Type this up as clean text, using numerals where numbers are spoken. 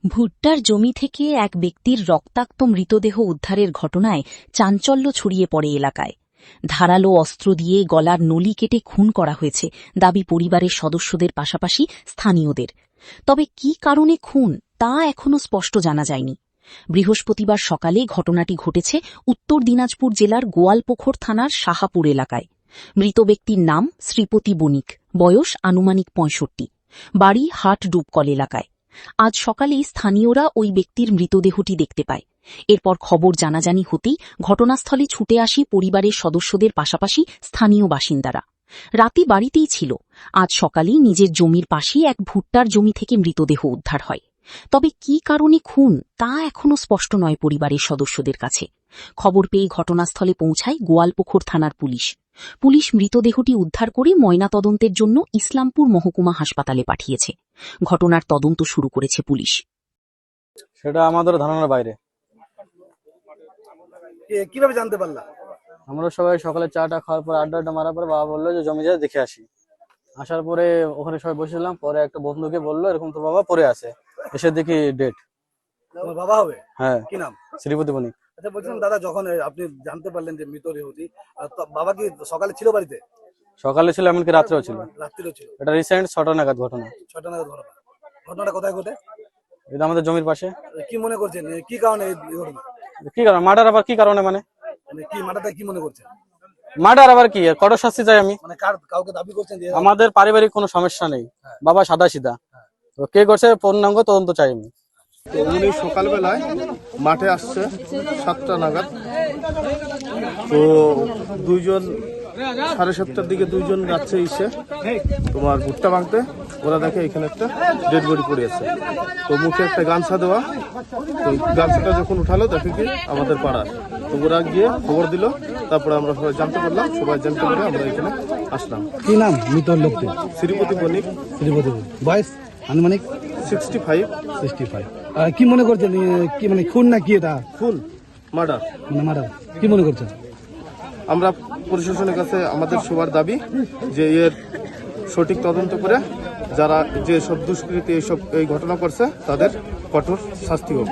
ভুট্টার জমি থেকে এক ব্যক্তির রক্তাক্ত মৃতদেহ উদ্ধারের ঘটনায় চাঞ্চল্য ছড়িয়ে পড়ে এলাকায়। ধারালো অস্ত্র দিয়ে গলার নলি কেটে খুন করা হয়েছে দাবি পরিবারের সদস্যদের পাশাপাশি স্থানীয়দের। তবে কী কারণে খুন তা এখনও স্পষ্ট জানা যায়নি। বৃহস্পতিবার সকালে ঘটনাটি ঘটেছে উত্তর দিনাজপুর জেলার গোয়ালপুকুর থানার শাহাপুর এলাকায়। মৃত ব্যক্তির নাম শ্রীপতি বণিক, বয়স আনুমানিক ৬৫, বাড়ি হাট ডুবকল এলাকায়। আজ সকালেই স্থানীয়রা ওই ব্যক্তির মৃতদেহটি দেখতে পায়। এরপর খবর জানাজানি হতেই ঘটনাস্থলে ছুটে আসি পরিবারের সদস্যদের পাশাপাশি স্থানীয় বাসিন্দারা। রাতে বাড়িতেই ছিল। আজ সকালেই নিজের জমির পাশেই এক ভুট্টার জমি থেকে মৃতদেহ উদ্ধার হয়। তবে কী কারণে খুন তা এখনও স্পষ্ট নয় পরিবারের সদস্যদের কাছে। খবর পেয়ে ঘটনাস্থলে পৌঁছায় গোয়ালপুকুর থানার পুলিশ। পুলিশ মৃতদেহটি উদ্ধার করে ময়নাতদন্তের জন্য ইসলামপুর মহকুমা হাসপাতালে পাঠিয়েছে। ঘটনার তদন্ত শুরু করেছে পুলিশ। সেটা আমাদের ধারণার বাইরে। কিভাবে জানতে পারলা? আমরা সবাই সকালে চাটা খাওয়ার পর আড্ডা মারার পর বাবা বললো যে জমি যায় দেখে আসি। আসার পরে ওখানে সবাই বসেছিলাম, পরে একটা বন্ধুকে বললো এরকম তো বাবা পড়ে আছে, এসে দেখি ডেট। তোমার বাবা হবে? হ্যাঁ। কি নাম? শ্রীপতি বণিক। আচ্ছা, বলছিলাম দাদা, যখন আপনি জানতে পারলেন যে মৃতদেহটি, বাবা কি সকালে ছিল বাড়িতে? সকালে ছিল, এমনকি রাত্রেও ছিল। রাত্রিও ছিল? এটা রিসেন্ট 6টা নাগাদ ঘটনা। 6টা নাগাদ ঘটনা। ঘটনাটা কোথায় ঘটে? এটা আমাদের জমির পাশে। কি মনে করছেন, কি কারণে এই ঘটনা? কি কারণ মার্ডার? আবার কি কারণে মানে কি মাটাটা কি মনে করছেন? মার্ডার আবার কি? কঠোর শাস্তি চাই আমি। মানে কাউকে দাবি করছেন যে আমাদের পারিবারিক কোনো সমস্যা নেই, বাবা সাদা সিধা। তো কে করছে পূর্ণাঙ্গ তদন্ত চাই আমি। তো উনি সকালবেলায় মাঠে আসছে 7টা নাগাদ। তো দুইজন 7:30টার দিকে দুইজন যাচ্ছে এসে তোমার ভুট্টা ভাঙতে। ওরা দেখে এখানে একটা ডেড বডি পড়ে আছে। তো মুখে একটা গামছা দেওয়া। তো গামছাটা যখন উঠালো দেখে কি আমাদের পাড়ার। তো ওরা গিয়ে খবর দিল। তারপরে আমরা সবাই জানতে পারলাম, সবাই জানতে পারে আমরা এখানে আসলাম। কি নাম মৃত লোকটি? শ্রীপতি বণিক। শ্রীপতি বয়স আনুমানিক 65। কি মনে করছেন, কি মানে খুন না কি এটা? খুন, মার্ডার। মানে মারা কি মনে করছেন? আমরা প্রশাসনের কাছে আমাদের সবার দাবি যে এর সঠিক তদন্ত করে যারা যে সব দুষ্কৃতী এই ঘটনা করছে তাদের কঠোর শাস্তি হোক।